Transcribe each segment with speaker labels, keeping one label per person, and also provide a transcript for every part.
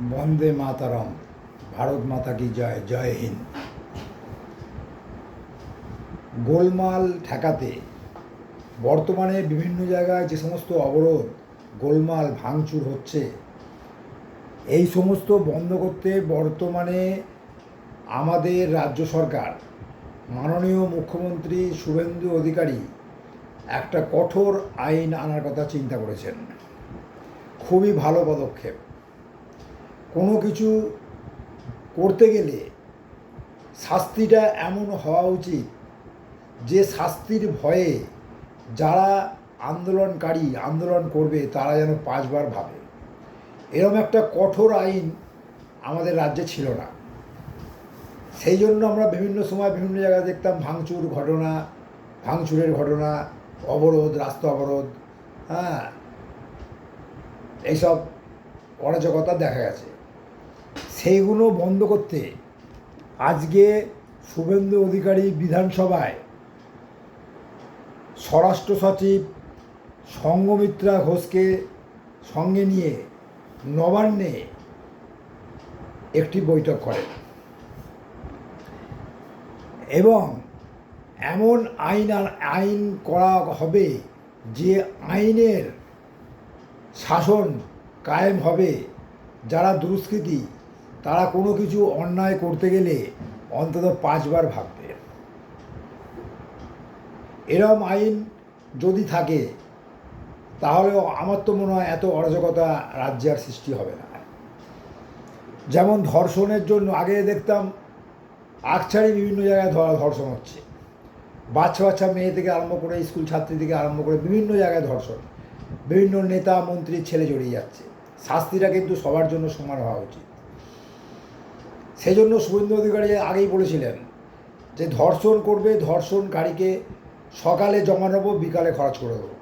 Speaker 1: বন্দে মাতারম, ভারত মাতা কি জয়, জয় হিন্দ। গোলমাল ঠেকাতে বর্তমানে বিভিন্ন জায়গায় যে সমস্ত অবরোধ, গোলমাল ভাঙচুর হচ্ছে, এই সমস্ত বন্ধ করতে বর্তমানে আমাদের রাজ্য সরকার, মাননীয় মুখ্যমন্ত্রী শুভেন্দু অধিকারী একটা কঠোর আইন আনার কথা চিন্তা করেছেন। খুবই ভালো পদক্ষেপ। কোনো কিছু করতে গেলে শাস্তিটা এমন হওয়া উচিত যে শাস্তির ভয়ে যারা আন্দোলন করবে তারা যেন 5 বার ভাবে। এরকম একটা কঠোর আইন আমাদের রাজ্যে ছিল না। সেই জন্য আমরা বিভিন্ন সময় বিভিন্ন জায়গায় দেখতাম ভাঙচুরের ঘটনা, অবরোধ, রাস্তা অবরোধ, এইসব অরাজকতা দেখা গেছে। সেইগুলো বন্ধ করতে আজকে শুভেন্দু অধিকারী বিধানসভায় স্বরাষ্ট্র সচিব সঙ্ঘমিত্রা ঘোষকে সঙ্গে নিয়ে নবান্নে একটি বৈঠক করেন এবং এমন আইন করা হবে যে আইনের শাসন কায়েম হবে। যারা দুষ্কৃতী তারা কোনো কিছু অন্যায় করতে গেলে অন্তত 5 বার ভাববে। এরম আইন যদি থাকে তাহলে আমার তো মনে হয় এত অরাজকতা রাজ্যে আর সৃষ্টি হবে না। যেমন ধর্ষণের জন্য আগে দেখতাম আকছাড়ি বিভিন্ন জায়গায় ধর্ষণ হচ্ছে, বাচ্চা মেয়ে থেকে আরম্ভ করে স্কুল ছাত্রী থেকে আরম্ভ করে বিভিন্ন জায়গায় ধর্ষণ, বিভিন্ন নেতা মন্ত্রীর ছেলে জড়িয়ে যাচ্ছে। শাস্তিটা কিন্তু সবার জন্য সমান হওয়া উচিত। সেই জন্য শুভেন্দু অধিকারী আগেই বলেছিলেন যে ধর্ষণ করবে, ধর্ষণকারীকে সকালে জমা নেবো, বিকালে খরচ করে দেবো।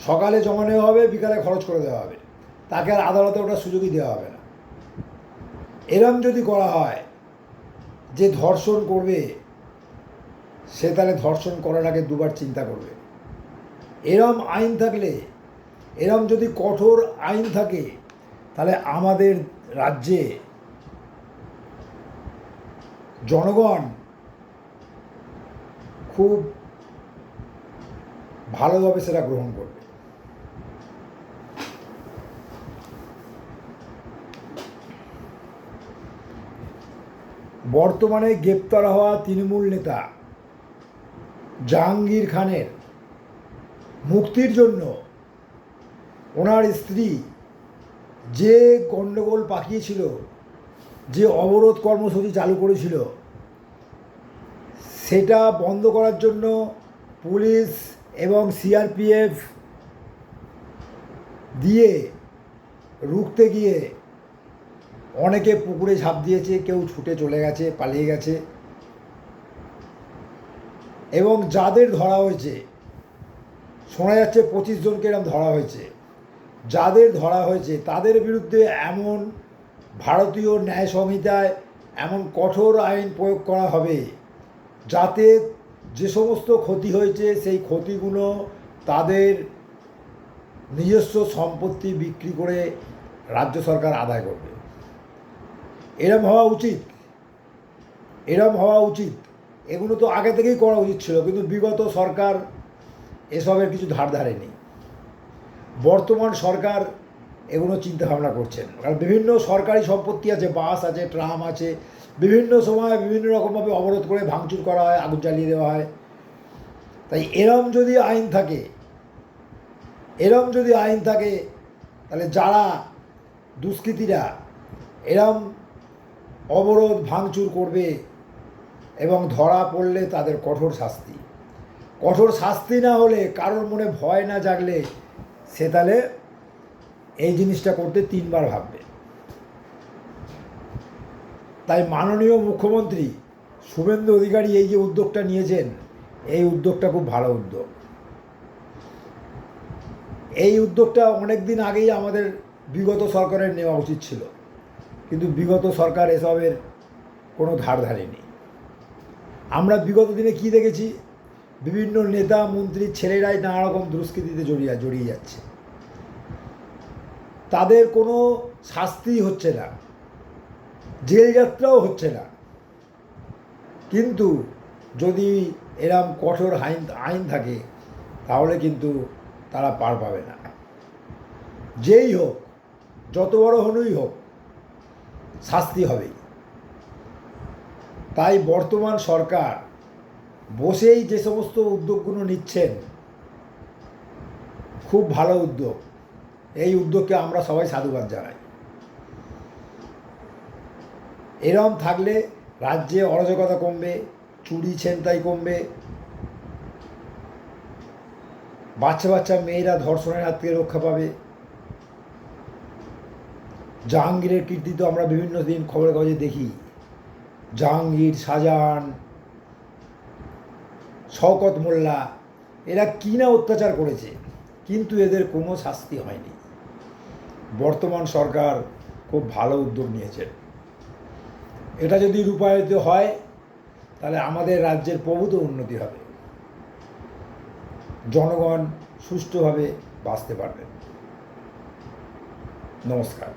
Speaker 1: সকালে জমা নেওয়া হবে, বিকালে খরচ করে দেওয়া হবে, তাকে আর আদালতে ওটা সুযোগই দেওয়া হবে না। এরম যদি করা হয় যে ধর্ষণ করবে সে তাহলে ধর্ষণ করার আগে 2 বার চিন্তা করবে। এরম আইন থাকলে, এরম যদি কঠোর আইন থাকে তাহলে আমাদের রাজ্যে জনগণ খুব ভালোভাবে সেটা গ্রহণ করবে। বর্তমানে গ্রেপ্তার হওয়া তৃণমূল নেতা জাহাঙ্গীর খানের মুক্তির জন্য ওনার স্ত্রী যে গণ্ডগোল পাকিয়েছিল, যে অবরোধ কর্মসূচি চালু করেছিল, সেটা বন্ধ করার জন্য পুলিশ এবং সিআরপিএফ দিয়ে রুখতে গিয়ে অনেকে পুকুরে ঝাঁপ দিয়েছে, কেউ ছুটে চলে গেছে, পালিয়ে গেছে। এবং যাদের ধরা হয়েছে, শোনা যাচ্ছে 25 জনকে এরকম ধরা হয়েছে। যাদের ধরা হয়েছে তাদের বিরুদ্ধে এমন ভারতীয় ন্যায় সংহিতায় এমন কঠোর আইন প্রয়োগ করা হবে যাতে যে সমস্ত ক্ষতি হয়েছে সেই ক্ষতিগুলো তাদের নিজস্ব সম্পত্তি বিক্রি করে রাজ্য সরকার আদায় করবে। এরম হওয়া উচিত। এগুলো তো আগে থেকেই করা উচিত ছিল, কিন্তু বিগত সরকার এসবের কিছু ধার ধারেনি। বর্তমান সরকার এগুলো চিন্তাভাবনা করছেন, কারণ বিভিন্ন সরকারি সম্পত্তি আছে, বাস আছে, ট্রাম আছে, বিভিন্ন সময় বিভিন্ন রকমভাবে অবরোধ করে ভাঙচুর করা হয়, আগুন জ্বালিয়ে দেওয়া হয়। তাই এরম যদি আইন থাকে তাহলে যারা দুষ্কৃতীরা এরম অবরোধ ভাঙচুর করবে এবং ধরা পড়লে তাদের কঠোর শাস্তি না হলে, কারোর মনে ভয় না জাগলে সে তাহলে এই জিনিসটা করতে 3 বার ভাববে। তাই মাননীয় মুখ্যমন্ত্রী শুভেন্দু অধিকারী এই যে উদ্যোগটা নিয়েছেন, এই উদ্যোগটা খুব ভালো উদ্যোগ। এই উদ্যোগটা অনেক দিন আগেই আমাদের বিগত সরকারের নেওয়া উচিত ছিল, কিন্তু বিগত সরকার এসবের কোনো ধার ধারেনি। আমরা বিগত দিনে কি দেখেছি? বিভিন্ন নেতা মন্ত্রীর ছেলেরাই নানা রকম দুষ্কৃতিতে জড়িয়ে যাচ্ছে। তাদের কোনো শাস্তি হচ্ছে না, জেল যাত্রাও হচ্ছে না। কিন্তু যদি এরম কঠোর আইন থাকে তাহলে কিন্তু তারা পার পাবে না। যেই হোক, যত বড় হনুই হোক, শাস্তি হবেই। তাই বর্তমান সরকার বসেই যে সমস্ত উদ্যোগগুলো নিচ্ছেন, খুব ভালো উদ্যোগ। এই উদ্যোগকে আমরা সবাই সাধুবাদ জানাই। এরম থাকলে রাজ্যে অরাজকতা কমবে, চুরি ছিনতাই কমবে, বাচ্চা বাচ্চা মেয়েরা ধর্ষণের হাত থেকে রক্ষা পাবে। জাহাঙ্গীরের কীর্তি তো আমরা বিভিন্ন দিন খবরের কাগজে দেখি। জাহাঙ্গীর, শাহজাহান, শওকত মোল্লা, এরা কী না অত্যাচার করেছে, কিন্তু এদের কোনো শাস্তি হয়নি। বর্তমান সরকার খুব ভালো উদ্যোগ নিয়েছে। এটা যদি রূপায়িত হয় তাহলে আমাদের রাজ্যের প্রভূত উন্নতি হবে, জনগণ সুষ্ঠুভাবে বাঁচতে পারবেন। নমস্কার।